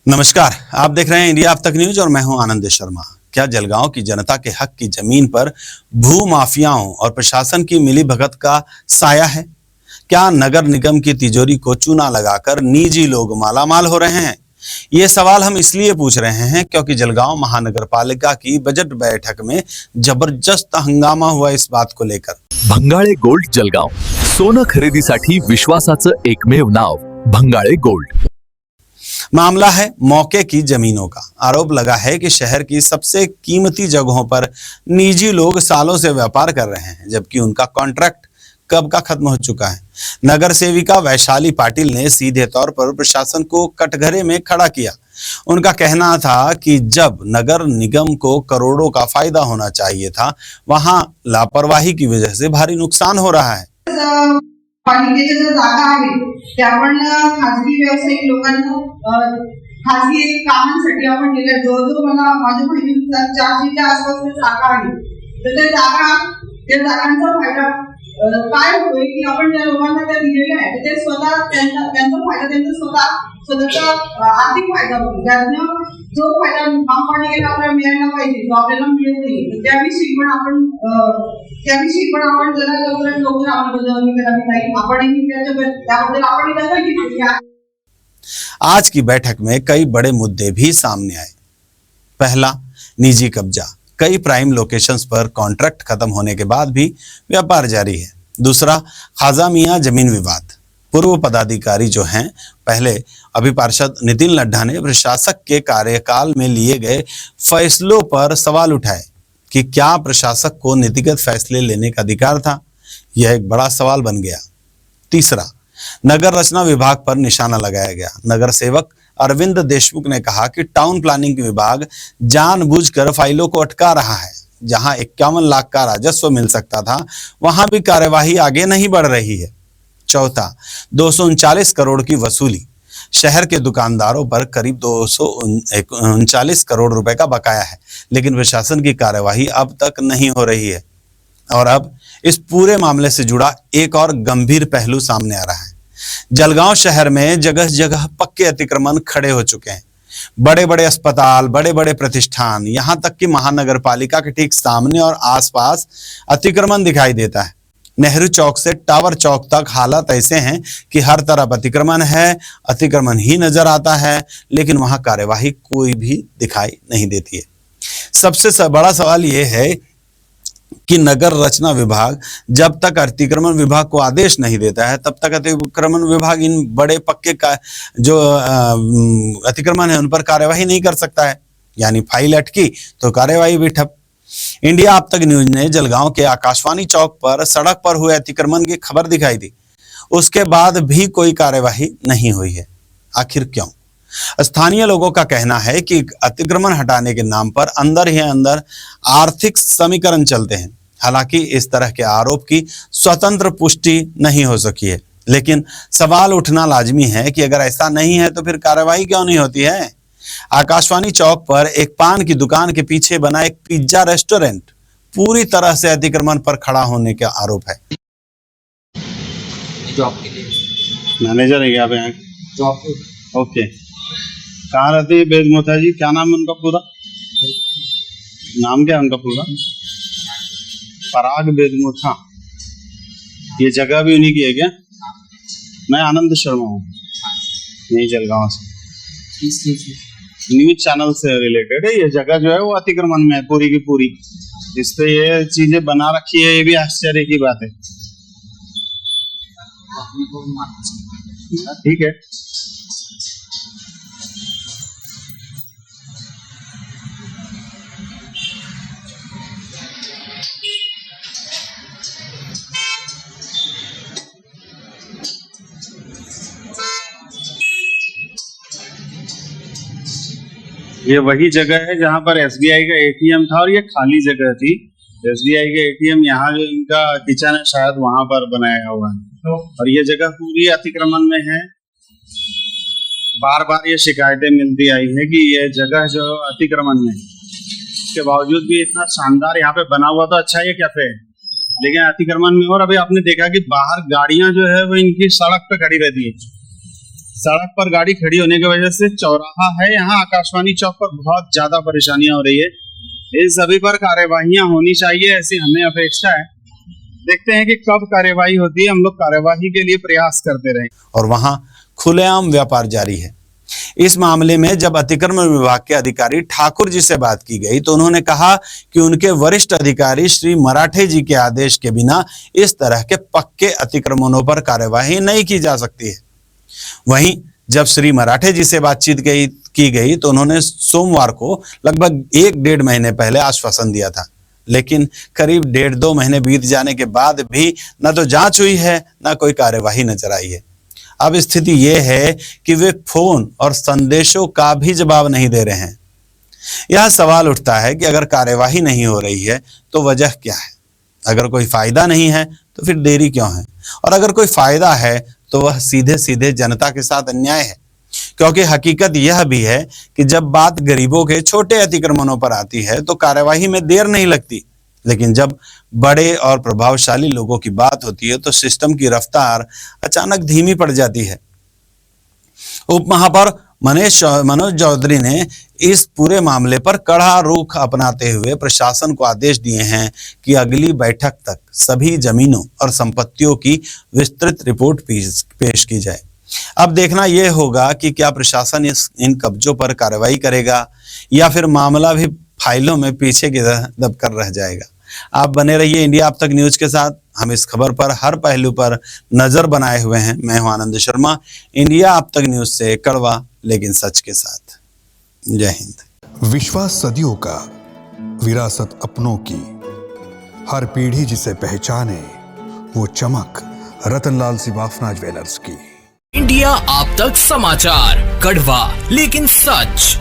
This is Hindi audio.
नमस्कार, आप देख रहे हैं इंडिया अब तक न्यूज और मैं हूं आनंद शर्मा। क्या जलगांव की जनता के हक की जमीन पर भू माफियाओं और प्रशासन की मिलीभगत का साया है? क्या नगर निगम की तिजोरी को चूना लगाकर निजी लोग मालामाल हो रहे हैं? ये सवाल हम इसलिए पूछ रहे हैं क्योंकि जलगांव महानगर पालिका की बजट बैठक में जबरदस्त हंगामा हुआ इस बात को लेकर। भंगाळे गोल्ड जलगांव, सोनं खरेदीसाठी विश्वासाचं एकमेव नाव भंगाळे गोल्ड। मामला है मौके की जमीनों का। आरोप लगा है कि शहर की सबसे कीमती जगहों पर निजी लोग सालों से व्यापार कर रहे हैं, जबकि उनका कॉन्ट्रैक्ट कब का खत्म हो चुका है। नगर सेविका वैशाली पाटिल ने सीधे तौर पर प्रशासन को कटघरे में खड़ा किया। उनका कहना था कि जब नगर निगम को करोड़ों का फायदा होना चाहिए था, वहां लापरवाही की वजह से भारी नुकसान हो रहा है। पालिकेच्या ज्या जागा आहेत त्या आपण खाजगी व्यावसायिक लोकांना खाजगी कामांसाठी आपण दिल्या। जवळजवळ मला माझ्या माहितीनुसार 400च्या आसपास जागा आहे। तर त्या जागांचा फायदा काय होतोय की आपण ज्या लोकांना त्या दिलेल्या आहेत ते स्वतः त्यांचा फायदा त्यांचा स्वतःचा आर्थिक फायदा होतो। त्यातनं जो फायदा महापालिकेला आपल्याला मिळायला पाहिजे तो आपल्याला मिळत नाही। त्याविषयी पण आपण जरा लवकर अंमलबजावणी करावी नाही। त्याबद्दल आपण दखल घेतली आहे। आज की बैठक में कई बड़े मुद्दे भी सामने आए। पहला, निजी कब्जा। कई प्राइम लोकेशंस पर कॉन्ट्रैक्ट खत्म होने के बाद भी व्यापार जारी है। दूसरा, खाजा मियां जमीन विवाद। पूर्व पदाधिकारी जो हैं, पहले अभी पार्षद नितिन लड्ढा ने प्रशासक के कार्यकाल में लिए गए फैसलों पर सवाल उठाए कि क्या प्रशासक को नीतिगत फैसले लेने का अधिकार था। यह एक बड़ा सवाल बन गया। तीसरा, नगर रचना विभाग पर निशाना लगाया गया। नगर सेवक अरविंद देशमुख ने कहा कि टाउन प्लानिंग विभाग जानबूझकर फाइलों को अटका रहा है। जहां 51 लाख का राजस्व मिल सकता था, वहां भी कार्यवाही आगे नहीं बढ़ रही है। चौथा, 239 करोड़ की वसूली। शहर के दुकानदारों पर करीब 239 करोड़ रुपए का बकाया है, लेकिन प्रशासन की कार्यवाही अब तक नहीं हो रही है। और अब इस पूरे मामले से जुड़ा एक और गंभीर पहलू सामने आ रहा है। जलगांव शहर में जगह जगह पक्के अतिक्रमण खड़े हो चुके हैं। बड़े बड़े अस्पताल, बड़े बड़े प्रतिष्ठान, यहां तक कि महानगर पालिका के ठीक सामने और आसपास अतिक्रमण दिखाई देता है। नेहरू चौक से टावर चौक तक हालात ऐसे हैं कि हर तरफ अतिक्रमण है, अतिक्रमण ही नजर आता है, लेकिन वहां कार्यवाही कोई भी दिखाई नहीं देती है। सबसे बड़ा सवाल यह है कि नगर रचना विभाग जब तक अतिक्रमण विभाग को आदेश नहीं देता है, तब तक अतिक्रमण विभाग इन बड़े पक्के का जो अतिक्रमण है उन पर कार्यवाही नहीं कर सकता है। यानी फाइल अटकी तो कार्यवाही भी ठप। इंडिया अब तक न्यूज ने जलगांव के आकाशवाणी चौक पर सड़क पर हुए अतिक्रमण की खबर दिखाई दी। उसके बाद भी कोई कार्यवाही नहीं हुई है। आखिर क्यों? स्थानीय लोगों का कहना है कि अतिक्रमण हटाने के नाम पर अंदर ही अंदर आर्थिक समीकरण चलते हैं। हालांकि इस तरह के आरोप की स्वतंत्र पुष्टि नहीं हो सकी है, लेकिन सवाल उठना लाजमी है कि अगर ऐसा नहीं है तो फिर कार्रवाई क्यों नहीं होती है। आकाशवाणी चौक पर एक पान की दुकान के पीछे बना एक पिज्जा रेस्टोरेंट पूरी तरह से अतिक्रमण पर खड़ा होने का आरोप है। जॉब के लिए मैनेजर है यहाँ पे? Job okay. कहाँ रहते हैं बेजमोथा जी? क्या नाम है उनका पूरा? नाम क्या है उनका पूरा? पराग बेजमोथा। ये जगह भी उन्हीं की है क्या? मैं आनंद शर्मा हूँ, यही जलगांव से। न्यूज चैनल से रिलेटेड है। ये जगह जो है वो अतिक्रमण में है पूरी की पूरी। इस पे ये चीजें बना रखी है, ये भी आश्चर्य की बात है। ठीक है। ये वही जगह है जहां पर एसबीआई का एटीएम था और ये खाली जगह थी। एसबीआई का एटीएम यहाँ जो इनका किचन है शायद वहां पर बनाया हुआ है, और ये जगह पूरी अतिक्रमण में है। बार बार ये शिकायतें मिलती आई है कि ये जगह जो अतिक्रमण में, इसके बावजूद भी इतना शानदार यहाँ पे बना हुआ तो अच्छा ये कैफे है, लेकिन अतिक्रमण में। और अभी आपने देखा कि बाहर गाड़ियां जो है वो इनकी सड़क पे खड़ी रहती है। सड़क पर गाड़ी खड़ी होने की वजह से चौराहा है यहाँ आकाशवाणी चौक पर बहुत ज्यादा परेशानियां हो रही है। इन सभी पर कार्यवाहियां होनी चाहिए, ऐसी हमें अपेक्षा है। देखते हैं कि कब कार्यवाही होती है, हम लोग कार्यवाही के लिए प्रयास करते रहें। और वहां खुलेआम व्यापार जारी है। इस मामले में जब अतिक्रमण विभाग के अधिकारी ठाकुर जी से बात की गई तो उन्होंने कहा कि उनके वरिष्ठ अधिकारी श्री मराठे जी के आदेश के बिना इस तरह के पक्के अतिक्रमणों पर कार्यवाही नहीं की जा सकती है। वहीं जब श्री मराठे जी से बातचीत की गई तो उन्होंने सोमवार को लगभग 1-1.5 महीने पहले आश्वासन दिया था, लेकिन करीब 1.5-2 महीने बीत जाने के बाद भी न तो जांच हुई है न कोई कार्यवाही नजर आई है। अब स्थिति यह है कि वे फोन और संदेशों का भी जवाब नहीं दे रहे हैं। यह सवाल उठता है कि अगर कार्यवाही नहीं हो रही है तो वजह क्या है? अगर कोई फायदा नहीं है तो फिर देरी क्यों है? और अगर कोई फायदा है तो वह सीधे सीधे जनता के साथ अन्याय है, क्योंकि हकीकत यह भी है कि जब बात गरीबों के छोटे अतिक्रमणों पर आती है तो कार्यवाही में देर नहीं लगती, लेकिन जब बड़े और प्रभावशाली लोगों की बात होती है तो सिस्टम की रफ्तार अचानक धीमी पड़ जाती है। उप महापौर मनोज चौधरी ने इस पूरे मामले पर कड़ा रुख अपनाते हुए प्रशासन को आदेश दिए हैं कि अगली बैठक तक सभी जमीनों और संपत्तियों की विस्तृत रिपोर्ट पेश की जाए। अब देखना यह होगा कि क्या प्रशासन इन कब्जों पर कार्रवाई करेगा या फिर मामला भी फाइलों में पीछे की तरह दबकर रह जाएगा। आप बने रहिए इंडिया अब तक न्यूज के साथ। हम इस खबर पर हर पहलू पर नजर बनाए हुए हैं। मैं हूं आनंद शर्मा, इंडिया अब तक न्यूज से कड़वा लेकिन सच के साथ। जय हिंद। विश्वास सदियों का, विरासत अपनों की, हर पीढ़ी जिसे पहचाने वो चमक रतनलाल सिवाफना ज्वेलर्स की। इंडिया आप तक समाचार, कड़वा लेकिन सच।